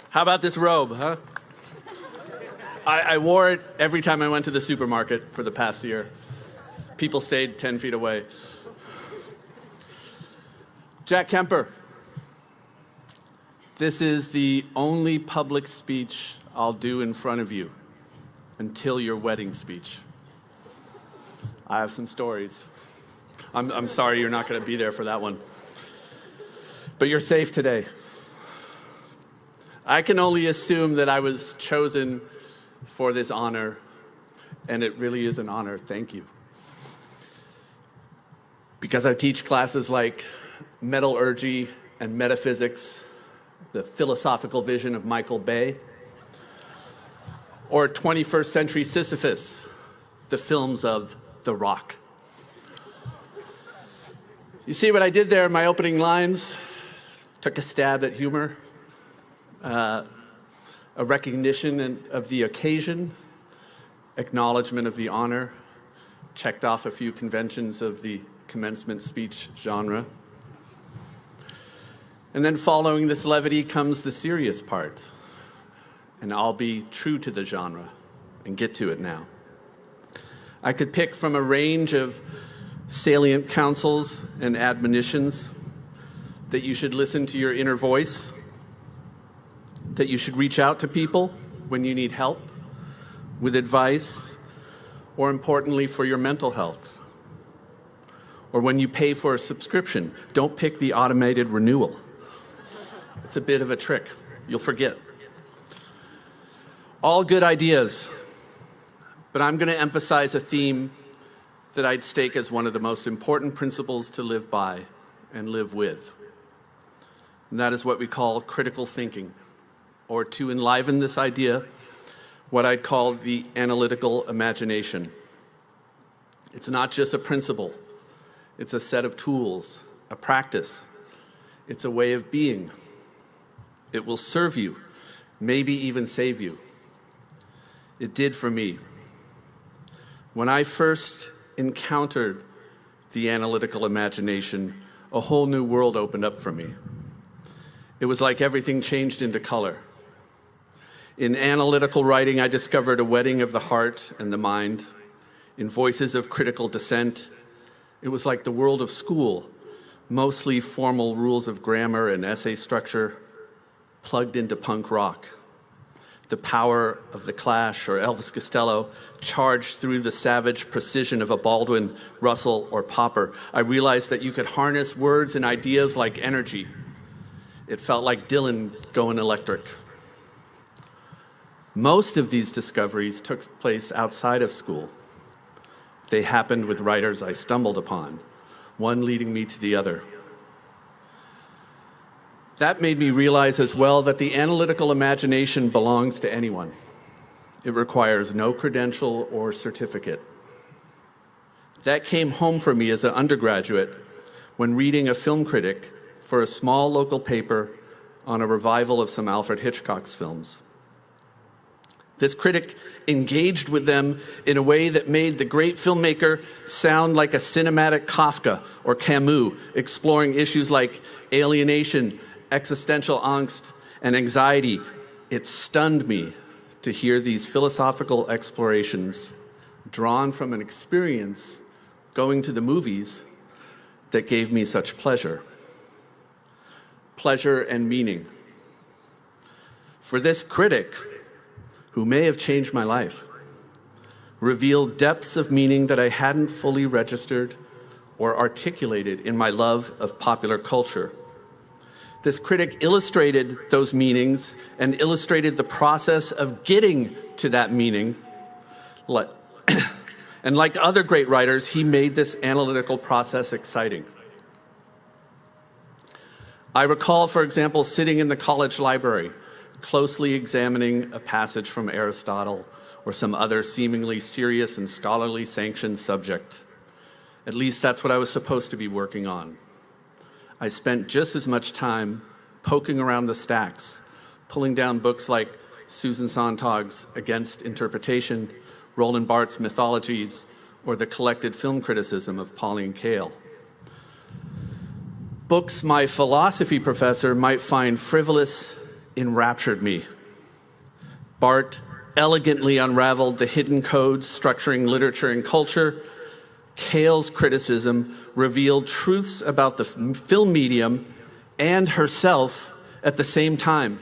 How about this robe, huh? I wore it every time I went to the supermarket for the past year. People stayed 10 feet away. Jack Kemper. This is the only public speech I'll do in front of you until your wedding speech. I have some stories. I'm sorry you're not going to be there for that one. But you're safe today. I can only assume that I was chosen for this honor, and it really is an honor. Thank you. Because I teach classes like metallurgy and metaphysics, the philosophical vision of Michael Bay, or 21st century Sisyphus, the films of The Rock. You see what I did there in my opening lines? Took a stab at humor, a recognition of the occasion, acknowledgement of the honor, checked off a few conventions of the commencement speech genre. And then following this levity comes the serious part. And I'll be true to the genre and get to it now. I could pick from a range of salient counsels and admonitions that you should listen to your inner voice, that you should reach out to people when you need help with advice, or importantly, for your mental health. Or when you pay for a subscription, don't pick the automated renewal. It's a bit of a trick. You'll forget. All good ideas, but I'm going to emphasize a theme that I'd stake as one of the most important principles to live by and live with. And that is what we call critical thinking, or to enliven this idea, what I'd call the analytical imagination. It's not just a principle. It's a set of tools, a practice. It's a way of being. It will serve you, maybe even save you. It did for me. When I first encountered the analytical imagination, a whole new world opened up for me. It was like everything changed into color. In analytical writing, I discovered a wedding of the heart and the mind. In voices of critical dissent, it was like the world of school, mostly formal rules of grammar and essay structure, plugged into punk rock. The power of the Clash or Elvis Costello charged through the savage precision of a Baldwin, Russell, or Popper. I realized that you could harness words and ideas like energy. It felt like Dylan going electric. Most of these discoveries took place outside of school. They happened with writers I stumbled upon, one leading me to the other. That made me realize as well that the analytical imagination belongs to anyone. It requires no credential or certificate. That came home for me as an undergraduate when reading a film critic for a small local paper on a revival of some Alfred Hitchcock's films. This critic engaged with them in a way that made the great filmmaker sound like a cinematic Kafka or Camus, exploring issues like alienation, existential angst, and anxiety. It stunned me to hear these philosophical explorations drawn from an experience going to the movies that gave me such pleasure. Pleasure and meaning. For this critic, who may have changed my life, revealed depths of meaning that I hadn't fully registered or articulated in my love of popular culture. This critic illustrated those meanings and illustrated the process of getting to that meaning. And like other great writers, he made this analytical process exciting. I recall, for example, sitting in the college library, closely examining a passage from Aristotle or some other seemingly serious and scholarly sanctioned subject. At least that's what I was supposed to be working on. I spent just as much time poking around the stacks, pulling down books like Susan Sontag's Against Interpretation, Roland Barthes' Mythologies, or the collected film criticism of Pauline Kael. Books my philosophy professor might find frivolous enraptured me. Barth elegantly unraveled the hidden codes structuring literature and culture. Cale's criticism revealed truths about the film medium and herself at the same time,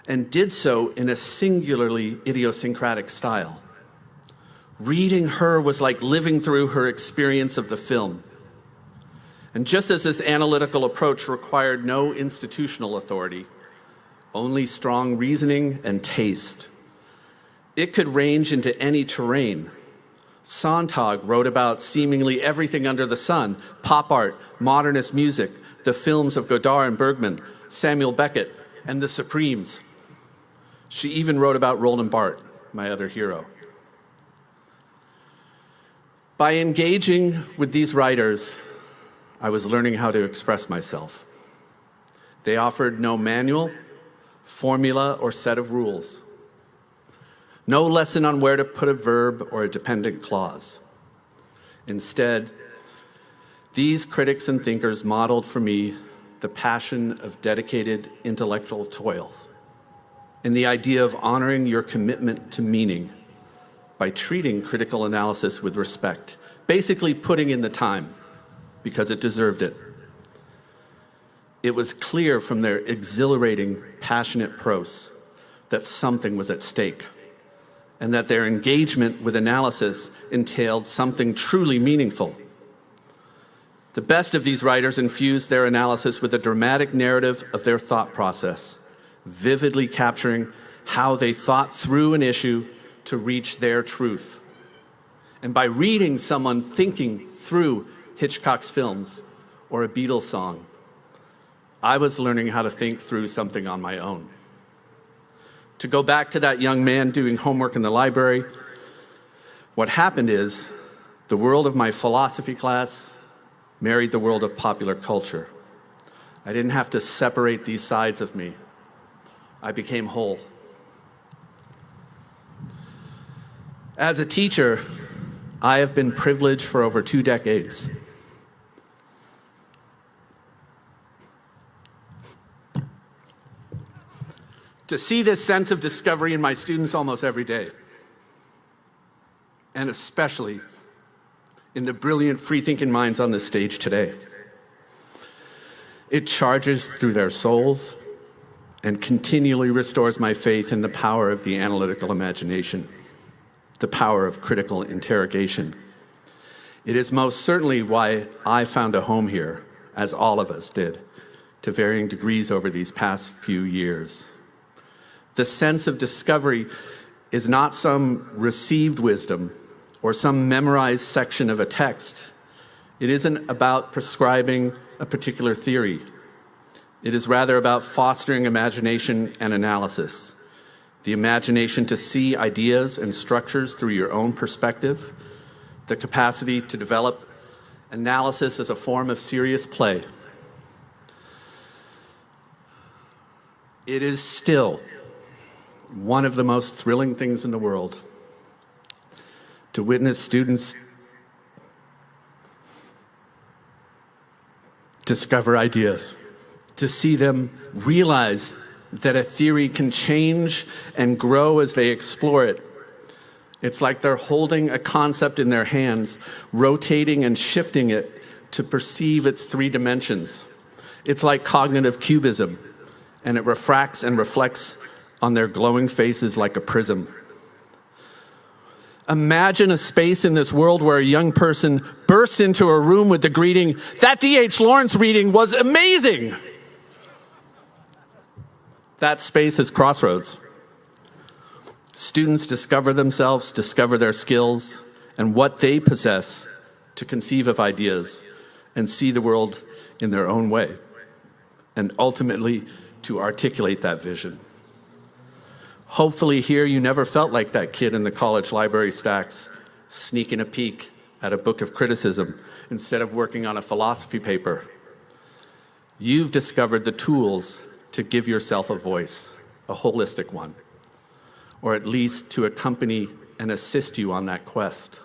and did so in a singularly idiosyncratic style. Reading her was like living through her experience of the film. And just as this analytical approach required no institutional authority, only strong reasoning and taste, it could range into any terrain. Sontag wrote about seemingly everything under the sun: pop art, modernist music, the films of Godard and Bergman, Samuel Beckett, and the Supremes. She even wrote about Roland Barthes, my other hero. By engaging with these writers, I was learning how to express myself. They offered no manual, formula, or set of rules. No lesson on where to put a verb or a dependent clause. Instead, these critics and thinkers modeled for me the passion of dedicated intellectual toil and the idea of honoring your commitment to meaning by treating critical analysis with respect, basically putting in the time because it deserved it. It was clear from their exhilarating, passionate prose that something was at stake, and that their engagement with analysis entailed something truly meaningful. The best of these writers infused their analysis with a dramatic narrative of their thought process, vividly capturing how they thought through an issue to reach their truth. And by reading someone thinking through Hitchcock's films or a Beatles song, I was learning how to think through something on my own. To go back to that young man doing homework in the library, what happened is the world of my philosophy class married the world of popular culture. I didn't have to separate these sides of me. I became whole. As a teacher, I have been privileged for over 2 decades. To see this sense of discovery in my students almost every day, and especially in the brilliant free-thinking minds on this stage today. It charges through their souls and continually restores my faith in the power of the analytical imagination, the power of critical interrogation. It is most certainly why I found a home here, as all of us did, to varying degrees over these past few years. The sense of discovery is not some received wisdom or some memorized section of a text. It isn't about prescribing a particular theory. It is rather about fostering imagination and analysis, the imagination to see ideas and structures through your own perspective, the capacity to develop analysis as a form of serious play. It is still one of the most thrilling things in the world to witness students discover ideas, to see them realize that a theory can change and grow as they explore it. It's like they're holding a concept in their hands, rotating and shifting it to perceive its 3 dimensions. It's like cognitive cubism, and it refracts and reflects on their glowing faces like a prism. Imagine a space in this world where a young person bursts into a room with the greeting, "That D.H. Lawrence reading was amazing!" That space is Crossroads. Students discover themselves, discover their skills, and what they possess to conceive of ideas and see the world in their own way, and ultimately to articulate that vision. Hopefully here you never felt like that kid in the college library stacks, sneaking a peek at a book of criticism instead of working on a philosophy paper. You've discovered the tools to give yourself a voice, a holistic one, or at least to accompany and assist you on that quest.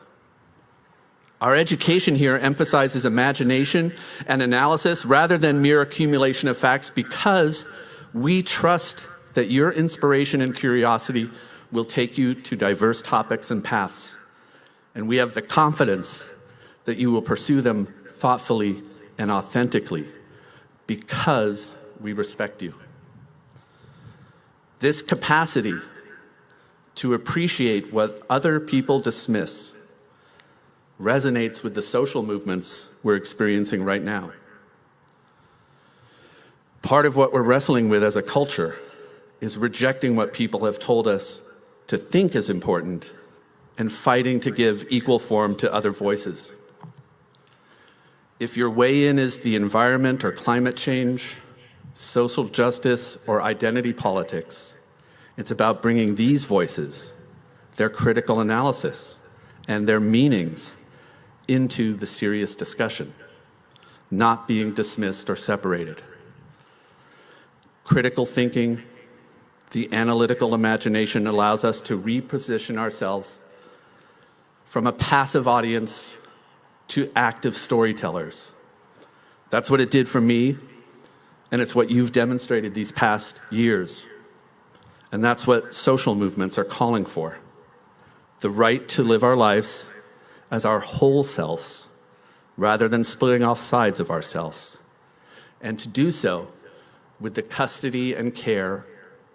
Our education here emphasizes imagination and analysis rather than mere accumulation of facts because we trust that your inspiration and curiosity will take you to diverse topics and paths. And we have the confidence that you will pursue them thoughtfully and authentically because we respect you. This capacity to appreciate what other people dismiss resonates with the social movements we're experiencing right now. Part of what we're wrestling with as a culture is rejecting what people have told us to think is important and fighting to give equal form to other voices. If your way in is the environment or climate change, social justice, or identity politics, it's about bringing these voices, their critical analysis, and their meanings into the serious discussion, not being dismissed or separated. Critical thinking, the analytical imagination allows us to reposition ourselves from a passive audience to active storytellers. That's what it did for me, and it's what you've demonstrated these past years. And that's what social movements are calling for. The right to live our lives as our whole selves, rather than splitting off sides of ourselves, and to do so with the custody and care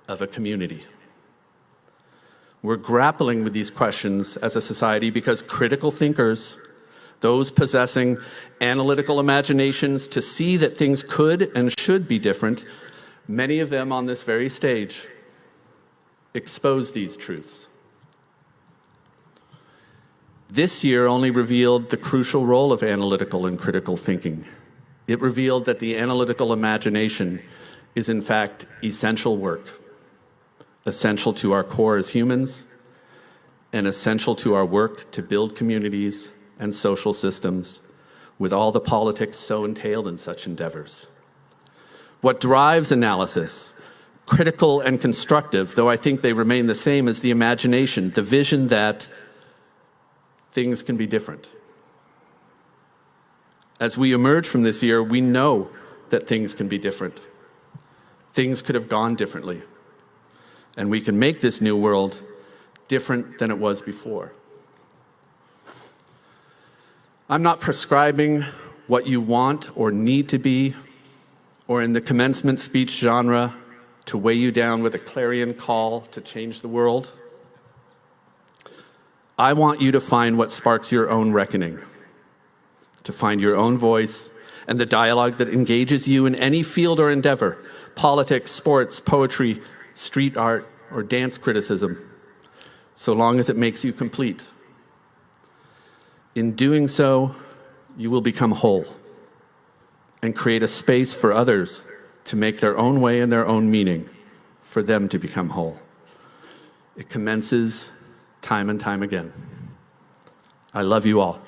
of a community. We're grappling with these questions as a society because critical thinkers, those possessing analytical imaginations to see that things could and should be different, many of them on this very stage, expose these truths. This year only revealed the crucial role of analytical and critical thinking. It revealed that the analytical imagination is in fact essential work, essential to our core as humans, and essential to our work to build communities and social systems with all the politics so entailed in such endeavors. What drives analysis, critical and constructive, though I think they remain the same, is the imagination, the vision that things can be different. As we emerge from this year, we know that things can be different. Things could have gone differently. And we can make this new world different than it was before. I'm not prescribing what you want or need to be, or in the commencement speech genre, to weigh you down with a clarion call to change the world. I want you to find what sparks your own reckoning, to find your own voice and the dialogue that engages you in any field or endeavor, politics, sports, poetry, street art, or dance criticism, so long as it makes you complete. In doing so, you will become whole and create a space for others to make their own way and their own meaning, for them to become whole. It commences time and time again. I love you all.